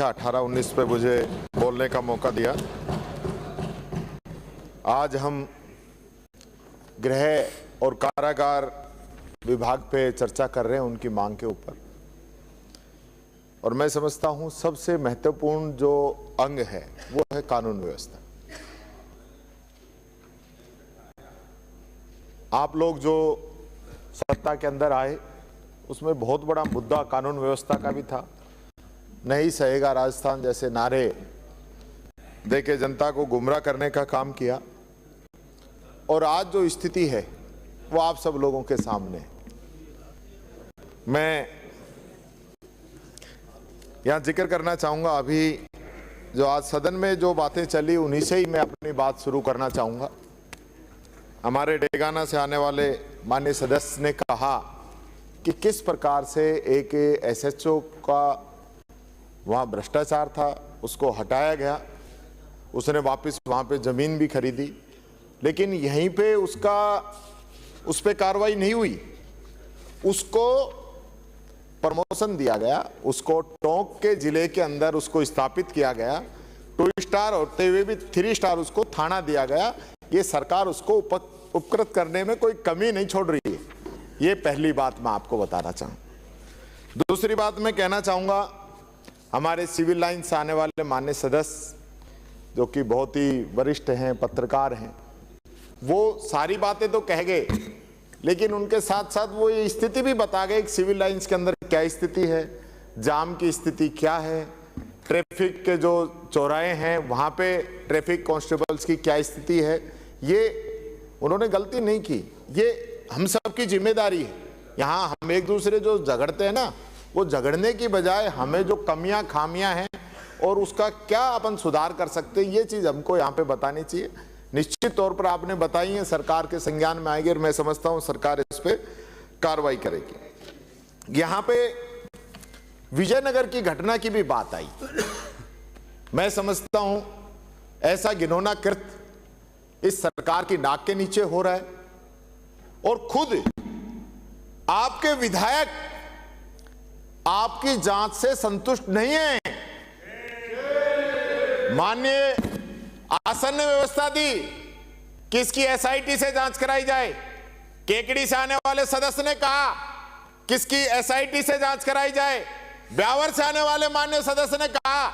18-19 पे मुझे बोलने का मौका दिया। आज हम गृह और कारागार विभाग पे चर्चा कर रहे हैं उनकी मांग के ऊपर, और मैं समझता हूं सबसे महत्वपूर्ण जो अंग है वो है कानून व्यवस्था। आप लोग जो सत्ता के अंदर आए उसमें बहुत बड़ा मुद्दा कानून व्यवस्था का भी था। नहीं सहेगा राजस्थान जैसे नारे देके जनता को गुमराह करने का काम किया, और आज जो स्थिति है वो आप सब लोगों के सामने है। मैं यहां जिक्र करना चाहूंगा, अभी जो आज सदन में जो बातें चली उन्हीं से ही मैं अपनी बात शुरू करना चाहूंगा। हमारे डेगाना से आने वाले माननीय सदस्य ने कहा कि किस प्रकार से एक एसएचओ का वहाँ भ्रष्टाचार था, उसको हटाया गया, उसने वापस वहाँ पे ज़मीन भी खरीदी, लेकिन यहीं पे उस पे कार्रवाई नहीं हुई। उसको प्रमोशन दिया गया, उसको टोंक के जिले के अंदर उसको स्थापित किया गया, 2 स्टार होते हुए भी 3 स्टार उसको थाना दिया गया। ये सरकार उसको उपकृत करने में कोई कमी नहीं छोड़ रही है। ये पहली बात मैं आपको बताना चाहूँ। दूसरी बात मैं कहना चाहूँगा, हमारे सिविल लाइन से आने वाले माननीय सदस्य जो कि बहुत ही वरिष्ठ हैं, पत्रकार हैं, वो सारी बातें तो कह गए, लेकिन उनके साथ साथ वो ये स्थिति भी बता गए कि सिविल लाइंस के अंदर क्या स्थिति है, जाम की स्थिति क्या है, ट्रैफिक के जो चौराहे हैं वहाँ पे ट्रैफिक कांस्टेबल्स की क्या स्थिति है। ये उन्होंने गलती नहीं की, ये हम सबकी जिम्मेदारी है। यहाँ हम एक दूसरे जो झगड़ते हैं ना, वो झगड़ने की बजाय हमें जो कमियां खामियां हैं और उसका क्या अपन सुधार कर सकते हैं, ये चीज हमको यहाँ पे बतानी चाहिए। निश्चित तौर पर आपने बताई है, सरकार के संज्ञान में आएगी और मैं समझता हूं सरकार इस पे कार्रवाई करेगी। यहाँ पे विजयनगर की घटना की भी बात आई। मैं समझता हूं ऐसा घिनौना कृत्य इस सरकार की नाक के नीचे हो रहा है, और खुद आपके विधायक आपकी जांच से संतुष्ट नहीं है। माननीय आसन ने व्यवस्था दी कि इसकी एसआईटी से जांच कराई जाए। केकड़ी से आने वाले सदस्य ने कहा कि इसकी एसआईटी से जांच कराई जाए। ब्यावर से आने वाले माननीय सदस्य ने कहा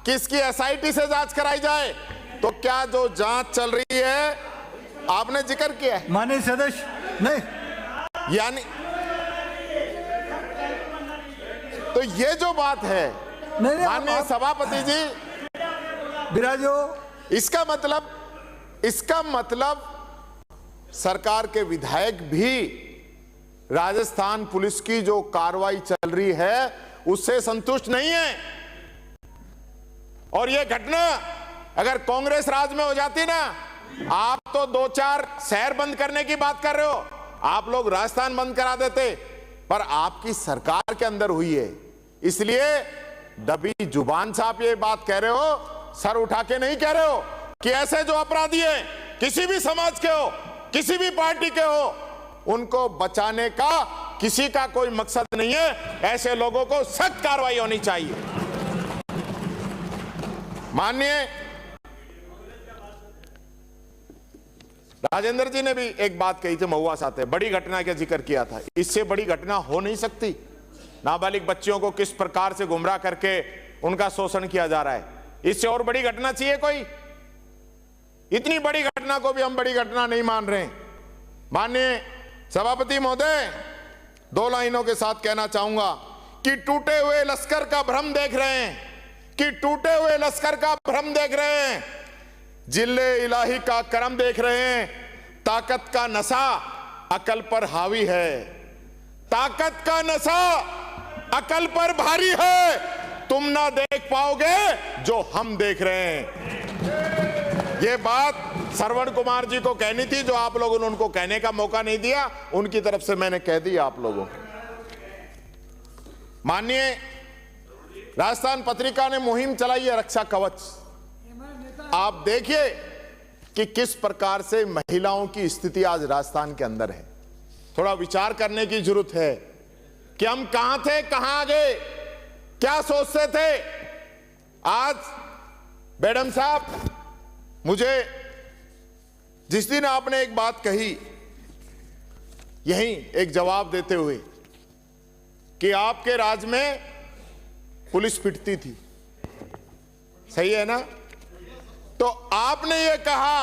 कि इसकी एसआईटी से जांच कराई जाए। तो क्या जो जांच चल रही है, आपने जिक्र किया है माननीय सदस्य नहीं, यानी तो ये जो बात है माननीय सभापति जी बिराजो, इसका मतलब सरकार के विधायक भी राजस्थान पुलिस की जो कार्रवाई चल रही है उससे संतुष्ट नहीं है। और ये घटना अगर कांग्रेस राज में हो जाती ना, आप तो 2-4 शहर बंद करने की बात कर रहे हो, आप लोग राजस्थान बंद करा देते, पर आपकी सरकार के अंदर हुई है, इसलिए दबी जुबान से आप ये बात कह रहे हो, सर उठा के नहीं कह रहे हो कि ऐसे जो अपराधी हैं, किसी भी समाज के हो, किसी भी पार्टी के हो, उनको बचाने का किसी का कोई मकसद नहीं है। ऐसे लोगों को सख्त कार्रवाई होनी चाहिए। माननीय राजेंद्र जी ने भी एक बात कही थी, महुआ साथ, बड़ी घटना का जिक्र किया था। इससे बड़ी घटना हो नहीं सकती। नाबालिग बच्चियों को किस प्रकार से गुमराह करके उनका शोषण किया जा रहा है, इससे और बड़ी घटना चाहिए कोई? इतनी बड़ी घटना को भी हम बड़ी घटना नहीं मान रहे। माननीय सभापति महोदय, 2 लाइनों के साथ कहना चाहूंगा कि टूटे हुए लश्कर का भ्रम देख रहे हैं, कि टूटे हुए लश्कर का भ्रम देख रहे हैं, जिल्ले इलाही का करम देख रहे हैं। ताकत का नशा अकल पर हावी है, ताकत का नशा अकल पर भारी है, तुम ना देख पाओगे जो हम देख रहे हैं। ये बात श्रवण कुमार जी को कहनी थी, जो आप लोगों ने उनको कहने का मौका नहीं दिया, उनकी तरफ से मैंने कह दी आप लोगों को। माननीय राजस्थान पत्रिका ने मुहिम चलाई है रक्षा कवच। आप देखिए कि किस प्रकार से महिलाओं की स्थिति आज राजस्थान के अंदर है। थोड़ा विचार करने की जरूरत है कि हम कहां थे, कहां आ गए, क्या सोचते थे। आज मैडम साहब, मुझे जिस दिन आपने एक बात कही यहीं एक जवाब देते हुए कि आपके राज में पुलिस पिटती थी, सही है ना? तो आपने ये कहा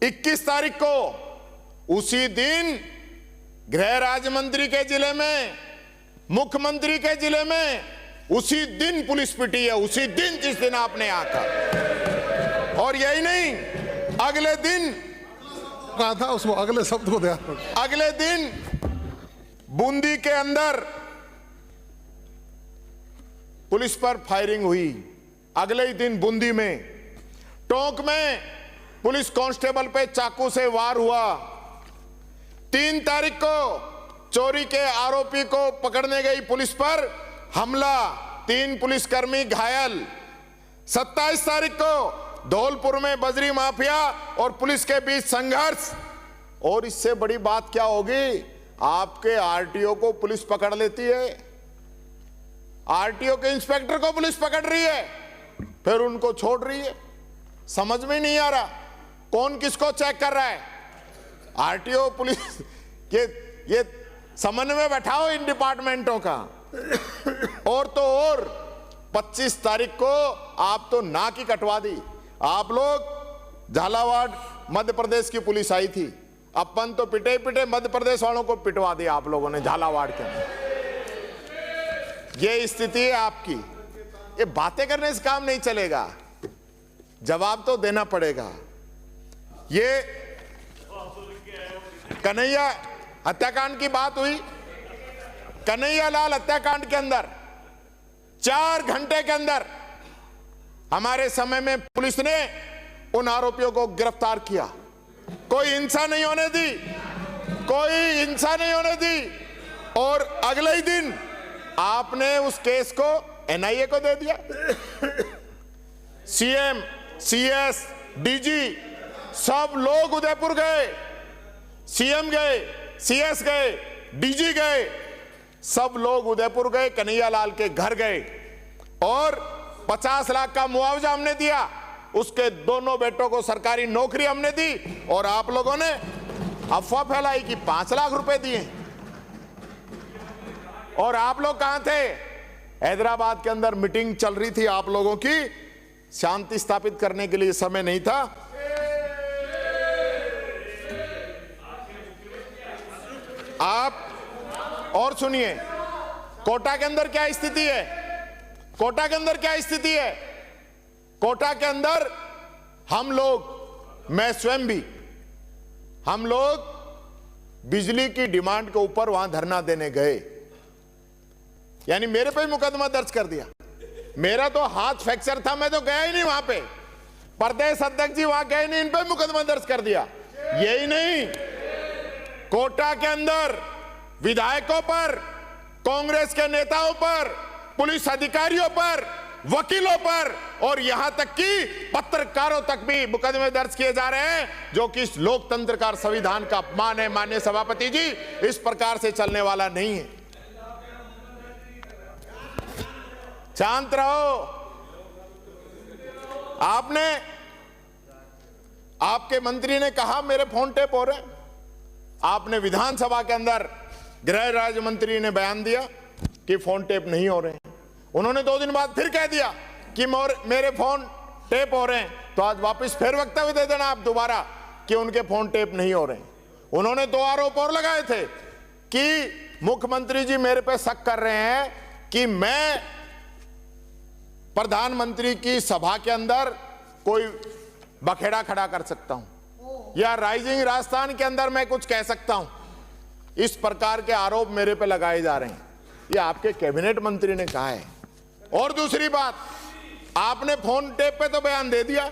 21 तारीख को, उसी दिन गृह राज्य मंत्री के जिले में, मुख्यमंत्री के जिले में उसी दिन पुलिस पिटी है, उसी दिन जिस दिन आपने आकर। और यही नहीं, अगले दिन कहा था उसको, अगले शब्द को ध्यान रखो। अगले दिन बूंदी के अंदर पुलिस पर फायरिंग हुई। अगले ही दिन बूंदी में, टोंक में पुलिस कांस्टेबल पे चाकू से वार हुआ। 3 तारीख को चोरी के आरोपी को पकड़ने गई पुलिस पर हमला, 3 पुलिसकर्मी घायल। 27 तारीख को धौलपुर में बजरी माफिया और पुलिस के बीच संघर्ष। और इससे बड़ी बात क्या होगी, आपके आरटीओ को पुलिस पकड़ लेती है, आरटीओ के इंस्पेक्टर को पुलिस पकड़ रही है, फिर उनको छोड़ रही है। समझ में नहीं आ रहा कौन किसको चेक कर रहा है। आरटीओ पुलिस ये समन्वय बैठाओ इन डिपार्टमेंटों का। और तो और 25 तारीख को आप तो नाक ही कटवा दी। आप लोग झालावाड़ मध्य प्रदेश की पुलिस आई थी, अपन तो पिटे पिटे मध्य प्रदेश वालों को पिटवा दिया आप लोगों ने झालावाड़ के अंदर। ये स्थिति है आपकी। ये बातें करने से काम नहीं चलेगा, जवाब तो देना पड़ेगा। ये कन्हैया हत्याकांड की बात हुई, कन्हैया लाल हत्याकांड के अंदर 4 घंटे के अंदर हमारे समय में पुलिस ने उन आरोपियों को गिरफ्तार किया। कोई हिंसा नहीं होने दी, कोई हिंसा नहीं होने दी। और अगले ही दिन आपने उस केस को एनआईए को दे दिया। सीएम, सीएस, डीजी सब लोग उदयपुर गए, सीएम गए, सीएस गए, डीजी गए, सब लोग उदयपुर गए, कन्हैया लाल के घर गए और 50 लाख का मुआवजा हमने दिया। उसके दोनों बेटों को सरकारी नौकरी हमने दी। और आप लोगों ने अफवाह फैलाई कि 5 लाख रुपए दिए। और आप लोग कहां थे? हैदराबाद के अंदर मीटिंग चल रही थी आप लोगों की, शांति स्थापित करने के लिए समय नहीं था। आप और सुनिए, कोटा के अंदर क्या स्थिति है, कोटा के अंदर क्या स्थिति है। कोटा के अंदर हम लोग, मैं स्वयं भी, हम लोग बिजली की डिमांड के ऊपर वहां धरना देने गए। यानी मेरे पे मुकदमा दर्ज कर दिया। मेरा तो हाथ फ्रैक्चर था, मैं तो गया ही नहीं वहां पे। प्रदेश अध्यक्ष जी वहां गए नहीं, इन पे मुकदमा दर्ज कर दिया। यही नहीं, कोटा के अंदर विधायकों पर, कांग्रेस के नेताओं पर, पुलिस अधिकारियों पर, वकीलों पर और यहां तक कि पत्रकारों तक भी मुकदमे दर्ज किए जा रहे हैं, जो कि इस लोकतंत्र का, संविधान का अपमान है। माननीय सभापति जी, इस प्रकार से चलने वाला नहीं है। शांत रहो। आपने, आपके मंत्री ने कहा मेरे फोन टेप हो रहे। आपने विधानसभा के अंदर गृह राज्य मंत्री ने बयान दिया कि फोन टेप नहीं हो रहे। उन्होंने 2 दिन बाद फिर कह दिया कि मेरे फोन टेप हो रहे हैं। तो आज वापस फिर वक्तव्य दे देना आप दोबारा कि उनके फोन टेप नहीं हो रहे। उन्होंने 2 आरोप और लगाए थे कि मुख्यमंत्री जी मेरे पे शक कर रहे हैं कि मैं प्रधानमंत्री की सभा के अंदर कोई बखेड़ा खड़ा कर सकता हूं, या राइजिंग राजस्थान के अंदर मैं कुछ कह सकता हूं। इस प्रकार के आरोप मेरे पे लगाए जा रहे हैं। ये आपके कैबिनेट मंत्री ने कहा है। और दूसरी बात, आपने फोन टेप पे तो बयान दे दिया।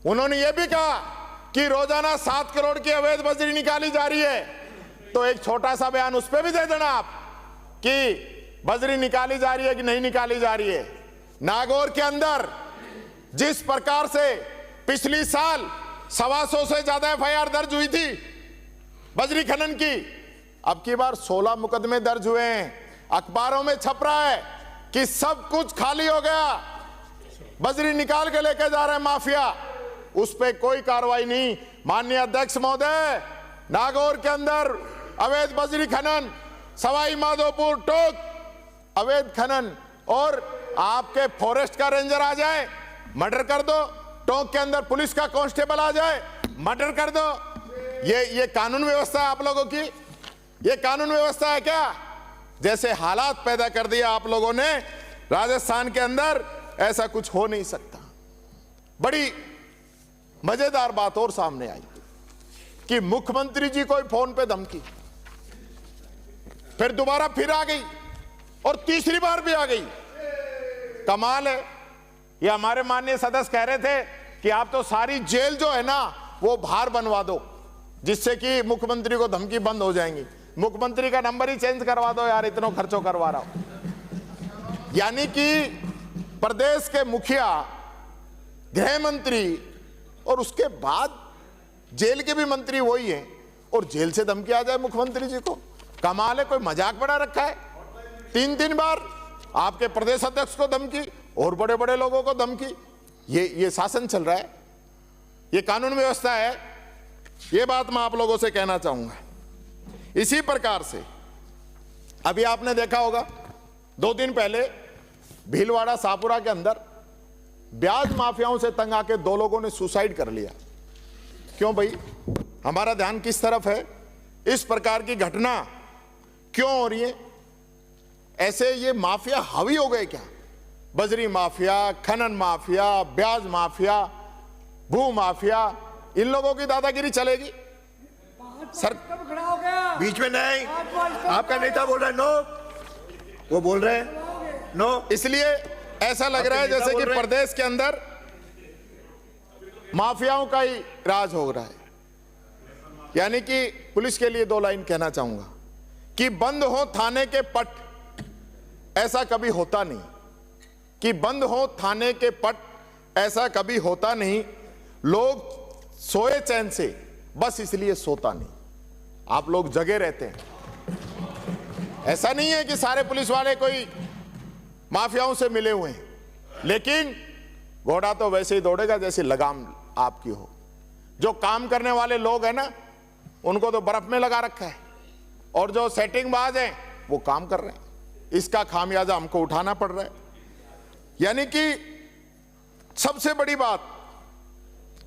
उन्होंने ये भी कहा कि रोजाना 7 करोड़ की अवैध बजरी निकाली जा रही है। तो एक छोटा सा बयान उस पर भी दे देना आप कि बजरी निकाली जा रही है कि नहीं निकाली जा रही है। नागौर के अंदर जिस प्रकार से पिछली साल 125 से ज्यादा एफआईआर दर्ज हुई थी बजरी खनन की, अब की बार 16 मुकदमे दर्ज हुए हैं। अखबारों में छप रहा है कि सब कुछ खाली हो गया, बजरी निकाल के लेके जा रहे हैं माफिया, उस पे कोई कार्रवाई नहीं। माननीय अध्यक्ष महोदय, नागौर के अंदर अवैध बजरी खनन, सवाई माधोपुर टोक अवैध खनन, और आपके फॉरेस्ट का रेंजर आ जाए मर्डर कर दो, टोंक के अंदर पुलिस का कांस्टेबल आ जाए मर्डर कर दो। ये कानून व्यवस्था है आप लोगों की? ये कानून व्यवस्था है क्या? जैसे हालात पैदा कर दिया आप लोगों ने राजस्थान के अंदर, ऐसा कुछ हो नहीं सकता। बड़ी मजेदार बात और सामने आई कि मुख्यमंत्री जी को फोन पे धमकी, फिर दोबारा फिर आ गई और तीसरी बार भी आ गई। कमाल है। ये हमारे माननीय सदस्य कह रहे थे कि आप तो सारी जेल जो है ना वो बाहर बनवा दो, जिससे कि मुख्यमंत्री को धमकी बंद हो जाएंगी। मुख्यमंत्री का नंबर ही चेंज करवा दो यार, इतना खर्चों करवा रहा हूं। यानी कि प्रदेश के मुखिया, गृह मंत्री और उसके बाद जेल के भी मंत्री वही हैं, और जेल से धमकी आ जाए मुख्यमंत्री जी को। कमाल है, कोई मजाक बना रखा है। 3 बार आपके प्रदेश अध्यक्ष को धमकी और बड़े बड़े लोगों को धमकी। ये शासन चल रहा है, ये कानून व्यवस्था है। ये बात मैं आप लोगों से कहना चाहूंगा। इसी प्रकार से अभी आपने देखा होगा 2 दिन पहले भीलवाड़ा शाहपुरा के अंदर ब्याज माफियाओं से तंग आके 2 लोगों ने सुसाइड कर लिया। क्यों भाई? हमारा ध्यान किस तरफ है? इस प्रकार की घटना क्यों हो रही है? ऐसे ये माफिया हावी हो गए क्या? बजरी माफिया, खनन माफिया, ब्याज माफिया, भू माफिया, इन लोगों की दादागिरी चलेगी? सर खड़ा हो गया। बीच में नहीं, आपका नेता बोल रहा है नो, वो बोल रहे हैं नो। इसलिए ऐसा लग रहा है जैसे कि प्रदेश के अंदर माफियाओं का ही राज हो रहा है। यानी कि पुलिस के लिए 2 लाइन कहना चाहूंगा कि बंद हो थाने के पट, ऐसा कभी होता नहीं। कि बंद हो थाने के पट, ऐसा कभी होता नहीं। लोग सोए चैन से, बस इसलिए सोता नहीं। आप लोग जगे रहते हैं। ऐसा नहीं है कि सारे पुलिस वाले कोई माफियाओं से मिले हुए हैं, लेकिन घोड़ा तो वैसे ही दौड़ेगा जैसे लगाम आपकी हो। जो काम करने वाले लोग हैं ना, उनको तो बर्फ में लगा रखा है, और जो सेटिंगबाज हैं वो काम कर रहे हैं। इसका खामियाजा हमको उठाना पड़ रहा है। यानी कि सबसे बड़ी बात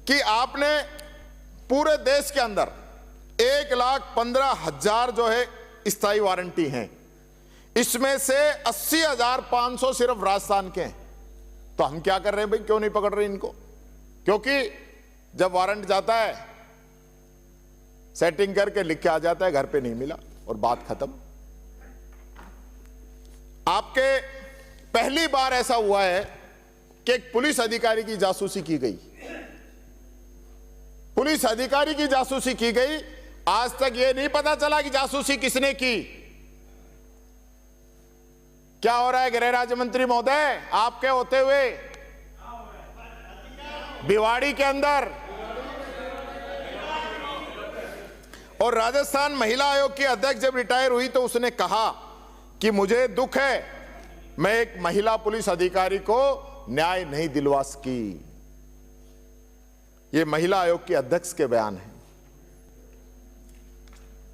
कि आपने पूरे देश के अंदर 1,15,000 जो है स्थायी वारंटी हैं, इसमें से 80,500 सिर्फ राजस्थान के हैं। तो हम क्या कर रहे हैं भाई? क्यों नहीं पकड़ रहे इनको? क्योंकि जब वारंट जाता है सेटिंग करके लिख के आ जाता है, घर पे नहीं मिला और बात खत्म। आपके पहली बार ऐसा हुआ है कि एक पुलिस अधिकारी की जासूसी की गई। पुलिस अधिकारी की जासूसी की गई। आज तक यह नहीं पता चला कि जासूसी किसने की। क्या हो रहा है गृह राज्य मंत्री महोदय आपके होते हुए भिवाड़ी के अंदर? और राजस्थान महिला आयोग की अध्यक्ष जब रिटायर हुई तो उसने कहा कि मुझे दुख है, मैं एक महिला पुलिस अधिकारी को न्याय नहीं दिलवा सकी। यह महिला आयोग की अध्यक्ष के बयान है।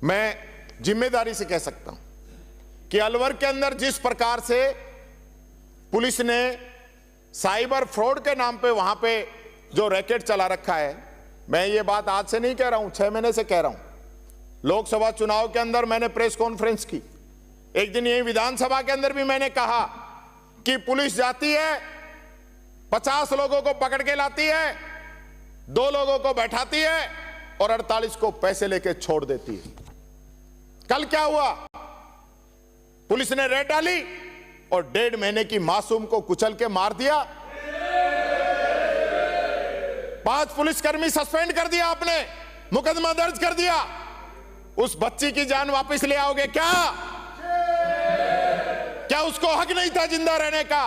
मैं जिम्मेदारी से कह सकता हूं कि अलवर के अंदर जिस प्रकार से पुलिस ने साइबर फ्रॉड के नाम पे वहां पे जो रैकेट चला रखा है, मैं ये बात आज से नहीं कह रहा हूं, 6 महीने से कह रहा हूं। लोकसभा चुनाव के अंदर मैंने प्रेस कॉन्फ्रेंस की, एक दिन यही विधानसभा के अंदर भी मैंने कहा कि पुलिस जाती है, 50 लोगों को पकड़ के लाती है, 2 लोगों को बैठाती है और 48 को पैसे लेके छोड़ देती है। कल क्या हुआ? पुलिस ने रेड डाली और 1.5 महीने की मासूम को कुचल के मार दिया। 5 पुलिसकर्मी सस्पेंड कर दिया आपने, मुकदमा दर्ज कर दिया। उस बच्ची की जान वापस ले आओगे क्या? क्या उसको हक नहीं था जिंदा रहने का?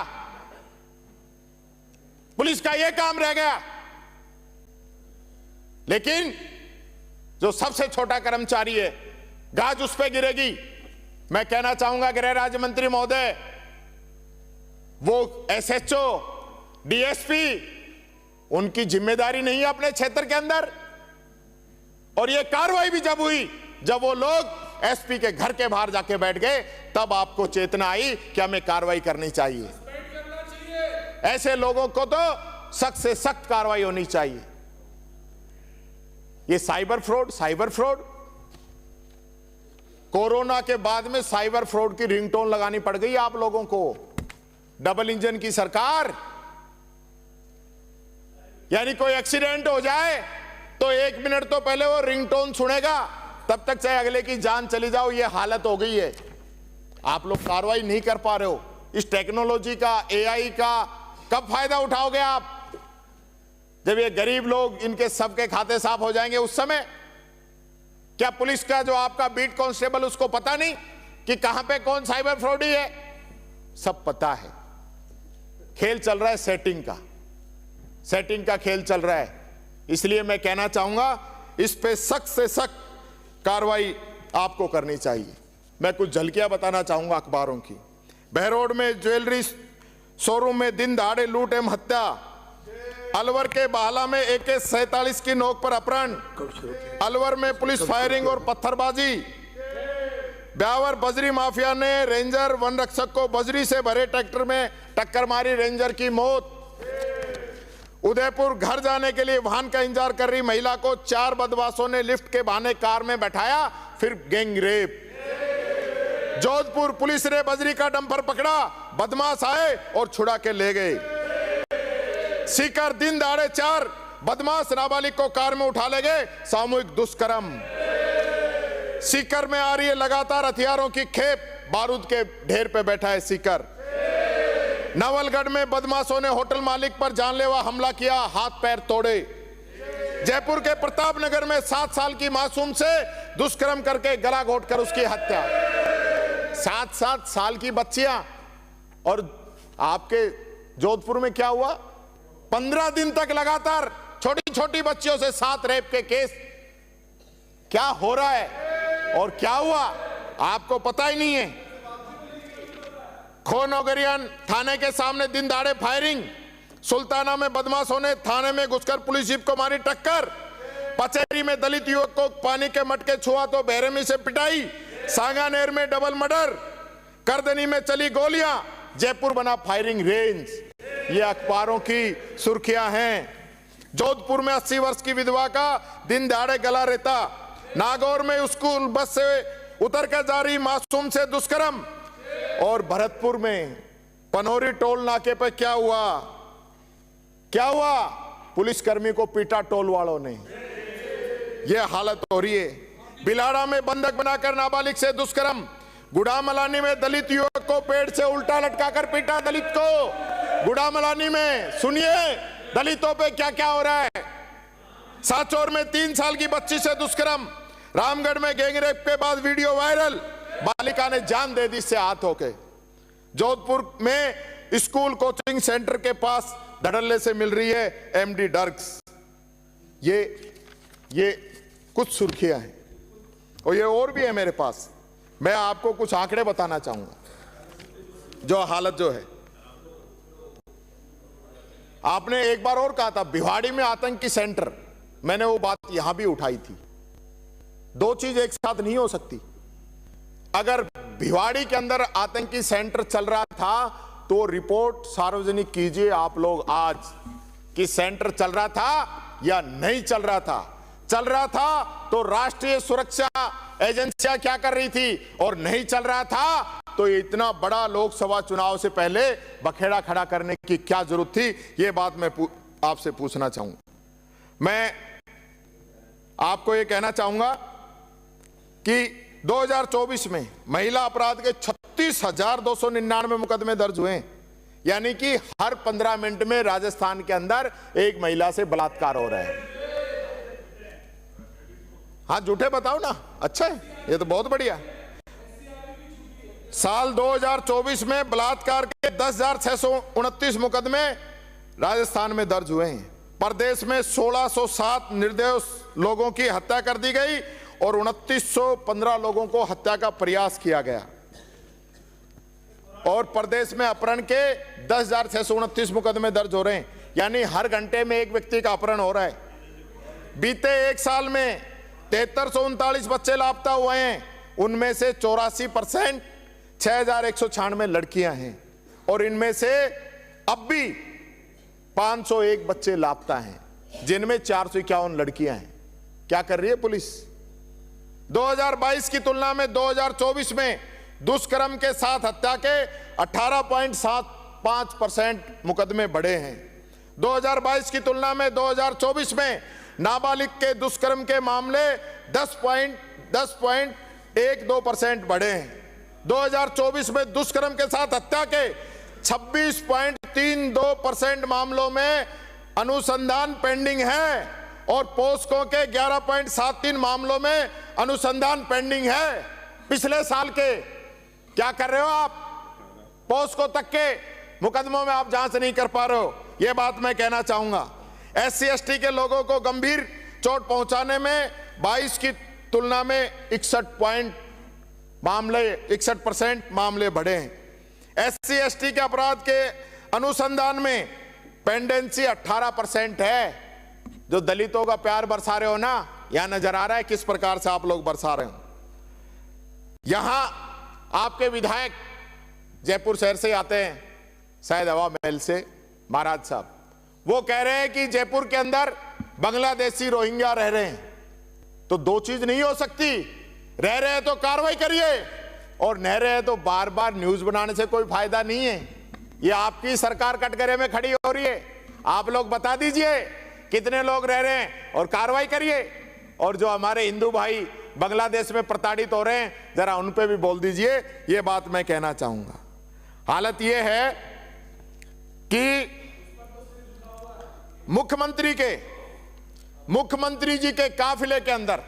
पुलिस का यह काम रह गया। लेकिन जो सबसे छोटा कर्मचारी है, गाज उस पर गिरेगी। मैं कहना चाहूंगा गृह राज्य मंत्री महोदय, वो एसएचओ डीएसपी, उनकी जिम्मेदारी नहीं है अपने क्षेत्र के अंदर। और यह कार्रवाई भी जब हुई, जब वो लोग एसपी के घर के बाहर जाके बैठ गए, तब आपको चेतना आई कि हमें कार्रवाई करनी चाहिए। ऐसे लोगों को तो सख्त से सख्त कार्रवाई होनी चाहिए। ये साइबर फ्रॉड, कोरोना के बाद में साइबर फ्रॉड की रिंगटोन लगानी पड़ गई आप लोगों को। डबल इंजन की सरकार, यानी कोई एक्सीडेंट हो जाए तो 1 मिनट तो पहले वो रिंगटोन सुनेगा, तब तक चाहे अगले की जान चली जाओ। ये हालत हो गई है। आप लोग कार्रवाई नहीं कर पा रहे हो। इस टेक्नोलॉजी का, एआई का कब फायदा उठाओगे आप? जब ये गरीब लोग, इनके सबके खाते साफ हो जाएंगे उस समय। क्या पुलिस का जो आपका बीट कांस्टेबल, उसको पता नहीं कि कहां पे कौन साइबर फ्रॉडी है? सब पता है। खेल चल रहा है सेटिंग का खेल चल रहा है। इसलिए मैं कहना चाहूंगा, इस पे सख्त से सख्त कार्रवाई आपको करनी चाहिए। मैं कुछ झलकियां बताना चाहूंगा अखबारों की। बहरोड में ज्वेलरी शोरूम में दिन दहाड़े लूट एवं हत्या। अलवर के बाहला में AK-47 की नोक पर अपहरण। अलवर में पुलिस फायरिंग और पत्थरबाजी। ब्यावर बजरी माफिया ने रेंजर वन रक्षक को बजरी से भरे ट्रैक्टर में टक्कर मारी, रेंजर की मौत। उदयपुर घर जाने के लिए वाहन का इंतजार कर रही महिला को 4 बदमाशों ने लिफ्ट के बहाने कार में बैठाया, फिर गैंग रेप। जोधपुर पुलिस ने बजरी का डंपर पकड़ा, बदमाश आए और छुड़ा के ले गए। सीकर दिन दहाड़े 4 बदमाश नाबालिग को कार में उठा ले गए, सामूहिक दुष्कर्म। सीकर में आ रही है लगातार हथियारों की खेप, बारूद के ढेर पे बैठा है सीकर। नवलगढ़ में बदमाशों ने होटल मालिक पर जानलेवा हमला किया, हाथ पैर तोड़े। जयपुर के प्रतापनगर में 7 साल की मासूम से दुष्कर्म करके गला घोटकर उसकी हत्या। 7 साल की बच्चियां। और आपके जोधपुर में क्या हुआ? 15 दिन तक लगातार छोटी छोटी बच्चियों से 7 रेप के केस। क्या हो रहा है और क्या हुआ आपको पता ही नहीं है। खोनोगरियन थाने के सामने दिन दहाड़े फायरिंग। सुल्ताना में बदमाशों ने थाने में घुसकर पुलिस जीप को मारी टक्कर। पचेरी में दलित युवक को पानी के मटके छुआ तो बेरहमी से पिटाई। सांगानेर में डबल मर्डर। करदनी में चली गोलियां। जयपुर बना फायरिंग रेंज। ये अखबारों की सुर्खियां हैं। जोधपुर में 80 वर्ष की विधवा का दिन दहाड़े गला रेता। नागौर में स्कूल बस से उतरकर जा रही मासूम से दुष्कर्म। और भरतपुर में पनोरी टोल नाके पर क्या हुआ? पुलिसकर्मी को पीटा टोल वालों ने। यह हालत हो रही है। बिलाड़ा में बंधक बनाकर नाबालिग से दुष्कर्म। गुड़ामलानी में दलित युवक को पेड़ से उल्टा लटकाकर पीटा दलित को। गुड़ामलानी में सुनिए दलितों पे क्या क्या हो रहा है। सांचौर में 3 साल की बच्ची से दुष्कर्म। रामगढ़ में गैंगरेप के बाद वीडियो वायरल, बालिका ने जान दे दी इससे हाथ होके। जोधपुर में स्कूल कोचिंग सेंटर के पास धड़ल्ले से मिल रही है एमडी ड्रग्स। ये कुछ सुर्खियां हैं और ये और भी है मेरे पास। मैं आपको कुछ आंकड़े बताना चाहूंगा जो हालत जो है। आपने एक बार और कहा था भिवाड़ी में आतंकी सेंटर, मैंने वो बात यहां भी उठाई थी। 2 चीज एक साथ नहीं हो सकती। अगर भिवाड़ी के अंदर आतंकी सेंटर चल रहा था तो रिपोर्ट सार्वजनिक कीजिए आप लोग आज कि सेंटर चल रहा था या नहीं चल रहा था। चल रहा था तो राष्ट्रीय सुरक्षा एजेंसियां क्या कर रही थी, और नहीं चल रहा था तो इतना बड़ा लोकसभा चुनाव से पहले बखेड़ा खड़ा करने की क्या जरूरत थी। यह बात मैं आपसे पूछना चाहूंगा। मैं आपको यह कहना चाहूंगा कि 2024 में महिला अपराध के 36,299 मुकदमे दर्ज हुए। यानी कि हर 15 मिनट में राजस्थान के अंदर एक महिला से बलात्कार हो रहा है। हाँ झूठे बताओ ना, अच्छा है, ये तो बहुत बढ़िया। साल 2024 में बलात्कार के 10,629 मुकदमे राजस्थान में दर्ज हुए हैं। प्रदेश में 1607 निर्दोष लोगों की हत्या कर दी गई और 2915 लोगों को हत्या का प्रयास किया गया। और प्रदेश में अपहरण के 10,629 मुकदमे दर्ज हो रहे हैं, यानी हर घंटे में एक व्यक्ति का अपहरण हो रहा है। बीते एक साल में 7339 बच्चे लापता हुए हैं, उनमें से 84% 6196 लड़कियां हैं, और इनमें से अब भी 501 बच्चे लापता हैं, जिनमें 451 लड़कियां हैं। क्या कर रही है पुलिस? 2022 की तुलना में 2024 में दुष्कर्म के साथ हत्या के 18.75% मुकदमे बढ़े हैं। 2022 की तुलना में 2024 में नाबालिग के दुष्कर्म के मामले 10.12% बढ़े हैं। 2024 में दुष्कर्म के साथ हत्या के 26.32% मामलों में अनुसंधान पेंडिंग है, और पोस्को के 11.73 मामलों में अनुसंधान पेंडिंग है। पिछले साल के क्या कर रहे हो आप? पोस्को तक के मुकदमों में आप जांच नहीं कर पा रहे हो। यह बात मैं कहना चाहूंगा। SC/ST के लोगों को गंभीर चोट पहुंचाने में 22 की तुलना में 61% मामले बढ़े हैं। SC/ST के अपराध के अनुसंधान में पेंडेंसी 18% है। जो दलितों का प्यार बरसा रहे हो ना, यहां नजर आ रहा है किस प्रकार से आप लोग बरसा रहे हो। यहां आपके विधायक जयपुर शहर से आते हैं, शायद हवा महल से, महाराज साहब, वो कह रहे हैं कि जयपुर के अंदर बांग्लादेशी रोहिंग्या रह रहे हैं। तो दो चीज नहीं हो सकती, रह रहे हैं तो कार्रवाई करिए, और न रहे तो बार बार न्यूज बनाने से कोई फायदा नहीं है। ये आपकी सरकार कटघरे में खड़ी हो रही है। आप लोग बता दीजिए कितने लोग रह रहे हैं और कार्रवाई करिए। और जो हमारे हिंदू भाई बांग्लादेश में प्रताड़ित हो रहे हैं, जरा उन पे भी बोल दीजिए। ये बात मैं कहना चाहूंगा। हालत ये है कि मुख्यमंत्री जी के काफिले के अंदर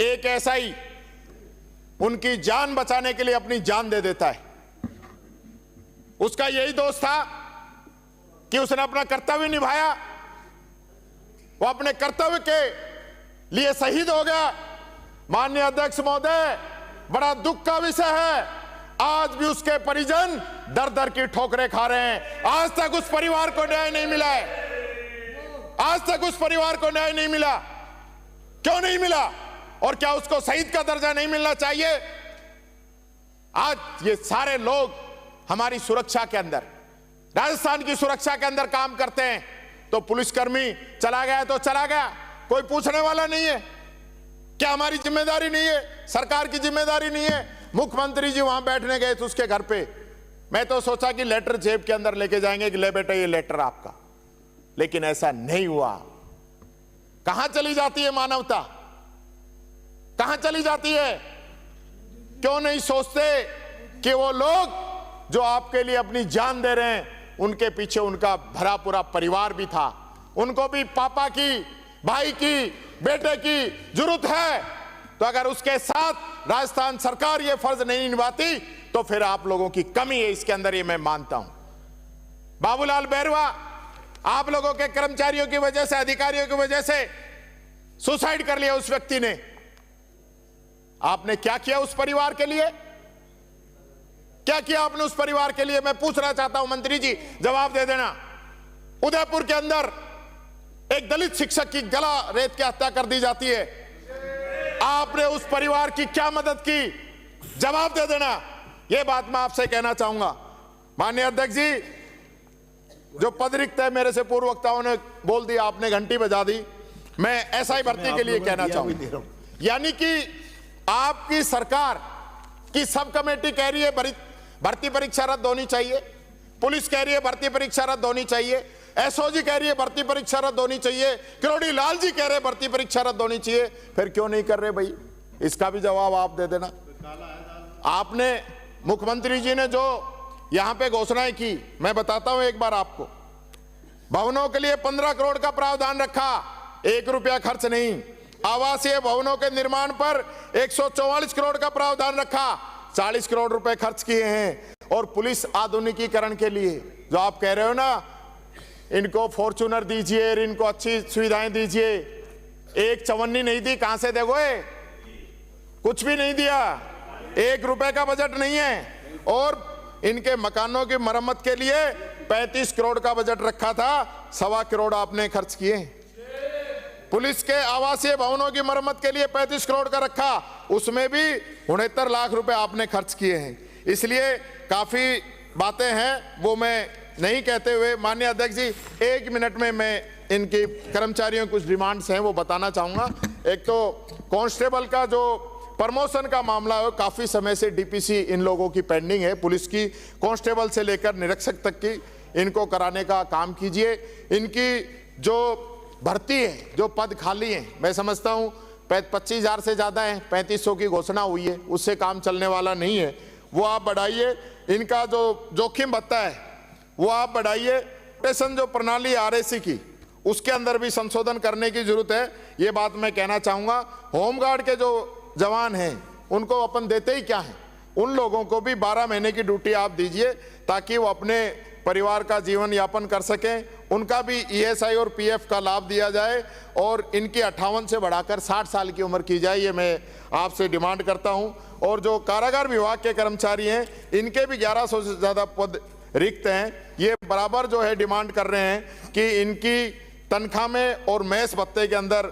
एक ऐसा ही उनकी जान बचाने के लिए अपनी जान दे देता है। उसका यही दोष था कि उसने अपना कर्तव्य निभाया, वो अपने कर्तव्य के लिए शहीद हो गया। माननीय अध्यक्ष महोदय, बड़ा दुख का विषय है, आज भी उसके परिजन दर दर की ठोकरें खा रहे हैं। आज तक उस परिवार को न्याय नहीं मिला है। आज तक उस परिवार को न्याय नहीं मिला। क्यों नहीं मिला? और क्या उसको शहीद का दर्जा नहीं मिलना चाहिए? आज ये सारे लोग हमारी सुरक्षा के अंदर, राजस्थान की सुरक्षा के अंदर काम करते हैं। तो पुलिसकर्मी चला गया तो चला गया, कोई पूछने वाला नहीं है। क्या हमारी जिम्मेदारी नहीं है? सरकार की जिम्मेदारी नहीं है? मुख्यमंत्री जी वहां बैठने गए थे उसके घर पे, मैं तो सोचा कि लेटर जेब के अंदर लेके जाएंगे कि ले बेटा ये लेटर आपका, लेकिन ऐसा नहीं हुआ। कहां चली जाती है मानवता? कहां चली जाती है? क्यों नहीं सोचते कि वो लोग जो आपके लिए अपनी जान दे रहे हैं, उनके पीछे उनका भरा पूरा परिवार भी था, उनको भी पापा की, भाई की, बेटे की जरूरत है। तो अगर उसके साथ राजस्थान सरकार ये फर्ज नहीं निभाती तो फिर आप लोगों की कमी है इसके अंदर, ये मैं मानता हूं। बाबूलाल बैरवा, आप लोगों के कर्मचारियों की वजह से, अधिकारियों की वजह से सुसाइड कर लिया उस व्यक्ति ने। आपने क्या किया उस परिवार के लिए? क्या किया आपने उस परिवार के लिए? मैं पूछना चाहता हूं मंत्री जी, जवाब दे देना। उदयपुर के अंदर एक दलित शिक्षक की गला रेत के हत्या कर दी जाती है, आपने उस परिवार की क्या मदद की? जवाब दे देना। यह बात मैं आपसे कहना चाहूंगा। माननीय अध्यक्ष जी, जो पद रिक्त है मेरे से पूर्व वक्ताओं ने बोल दिया, आपने घंटी बजा दी। मैं एसआई भर्ती के लिए कहना चाहूंगा, यानी कि आपकी सरकार की सब कमेटी कह रही है भर्ती परीक्षा रद्द होनी चाहिए, पुलिस कह रही है भर्ती परीक्षा रद्द होनी चाहिए, एसओजी कह रही है भर्ती परीक्षा रद्द होनी चाहिए, किरोड़ी लाल जी कह रहे हैं भर्ती परीक्षा रद्द होनी चाहिए। फिर क्यों नहीं कर रहे भाई? इसका भी जवाब आप दे देना। आपने, मुख्यमंत्री जी ने जो यहां पे घोषणाएं की, मैं बताता हूं एक बार आपको। भवनों के लिए 15 करोड़ का प्रावधान रखा, 1 रुपया खर्च नहीं। आवासीय भवनों के निर्माण पर 144 करोड़ का प्रावधान रखा, 40 करोड़ रुपए खर्च किए हैं। और पुलिस आधुनिकीकरण के लिए जो आप कह रहे हो ना, इनको फॉर्च्यूनर दीजिए, इनको अच्छी सुविधाएं दीजिए, एक चवन्नी नहीं दी, कहां से दोगे? कुछ भी नहीं दिया, 1 रुपए का बजट नहीं है। और इनके मकानों की मरम्मत के लिए 35 करोड़ का बजट रखा था, 1.25 करोड़ आपने खर्च किए। पुलिस के आवासीय भवनों की मरम्मत के लिए 35 करोड़ का रखा, उसमें भी 69 लाख रुपए आपने खर्च किए हैं। इसलिए काफी बातें हैं, वो मैं नहीं कहते हुए माननीय अध्यक्ष जी 1 मिनट में मैं इनकी कर्मचारियों कुछ डिमांड्स हैं वो बताना चाहूंगा। एक तो कांस्टेबल का जो प्रमोशन का मामला है, काफी समय से डीपीसी इन लोगों की पेंडिंग है। पुलिस की कांस्टेबल से लेकर निरीक्षक तक की इनको कराने का काम कीजिए। इनकी जो भर्ती है, जो पद खाली हैं, मैं समझता हूं 25,000 से ज्यादा है, 3500 की घोषणा हुई है, उससे काम चलने वाला नहीं है, वो आप बढ़ाइए। इनका जो जोखिम भत्ता है वो आप बढ़ाइए। पेंशन जो प्रणाली आरएसी की, उसके अंदर भी संशोधन करने की जरूरत है, ये बात मैं कहना चाहूंगा। होमगार्ड के जो जवान हैं उनको अपन देते ही क्या है, उन लोगों को भी 12 महीने की ड्यूटी आप दीजिए ताकि वो अपने परिवार का जीवन यापन कर सकें। उनका भी ईएसआई और पीएफ का लाभ दिया जाए और इनकी 58 से बढ़ाकर 60 साल की उम्र की जाए, ये मैं आपसे डिमांड करता हूं। और जो कारागार विभाग के कर्मचारी हैं, इनके भी 1100 से ज्यादा पद रिक्त हैं, ये बराबर जो है डिमांड कर रहे हैं कि इनकी तनख्वाह में और मैस भत्ते के अंदर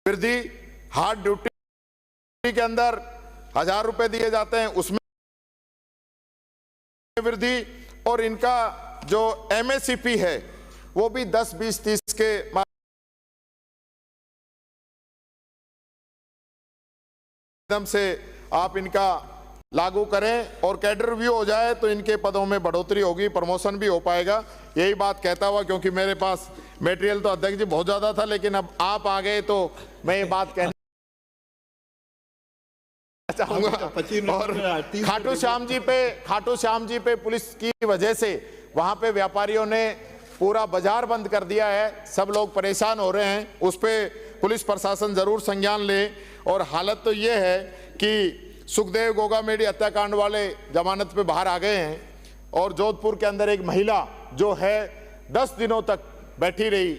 वृद्धि, हार्ड ड्यूटी के अंदर 1000 रुपए दिए जाते हैं उसमें वृद्धि, और इनका जो एमएससीपी है वो भी 10, 20, 30 के माध्यम से आप इनका लागू करें और कैडर रिव्यू हो जाए तो इनके पदों में बढ़ोतरी होगी, प्रमोशन भी हो पाएगा। यही बात कहता हुआ, क्योंकि मेरे पास मटेरियल तो अध्यक्ष जी बहुत ज्यादा था, लेकिन अब आप आ गए तो मैं ये बात कहना चाहूंगा। और खाटू श्याम जी पे पुलिस की वजह से वहां पे व्यापारियों ने पूरा बाजार बंद कर दिया है, सब लोग परेशान हो रहे हैं, उस पे पुलिस प्रशासन जरूर संज्ञान ले। और हालत तो ये है कि सुखदेव गोगामेडी हत्याकांड वाले जमानत पे बाहर आ गए हैं, और जोधपुर के अंदर एक महिला जो है 10 दिनों तक बैठी रही,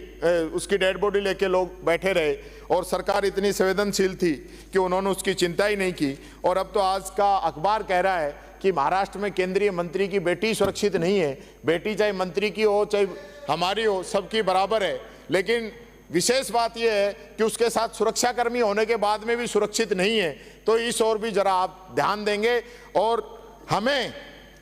उसकी डेड बॉडी लेके लोग बैठे रहे, और सरकार इतनी संवेदनशील थी कि उन्होंने उसकी चिंता ही नहीं की। और अब तो आज का अखबार कह रहा है कि महाराष्ट्र में केंद्रीय मंत्री की बेटी सुरक्षित नहीं है। बेटी चाहे मंत्री की हो चाहे हमारी हो, सबकी बराबर है, लेकिन विशेष बात यह है कि उसके साथ सुरक्षाकर्मी होने के बाद में भी सुरक्षित नहीं है। तो इस ओर भी जरा आप ध्यान देंगे, और हमें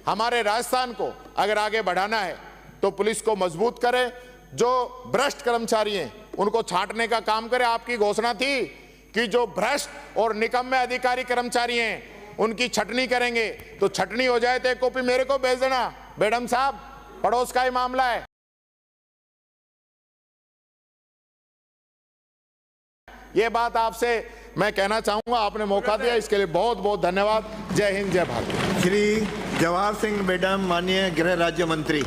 हमारे राजस्थान को अगर आगे बढ़ाना है तो पुलिस को मजबूत करें, जो भ्रष्ट कर्मचारी हैं उनको छांटने का काम करें। आपकी घोषणा थी कि जो भ्रष्ट और निकम्मे अधिकारी कर्मचारी हैं उनकी छटनी करेंगे, तो छटनी हो जाए तो एक कॉपी मेरे को भेज देना, मैडम साहब, पड़ोस का ही मामला है। ये बात आपसे मैं कहना चाहूंगा, आपने मौका दिया, इसके लिए बहुत बहुत धन्यवाद। जय हिंद, जय भारत। श्री जवाहर सिंह मैडम, माननीय गृह राज्य मंत्री।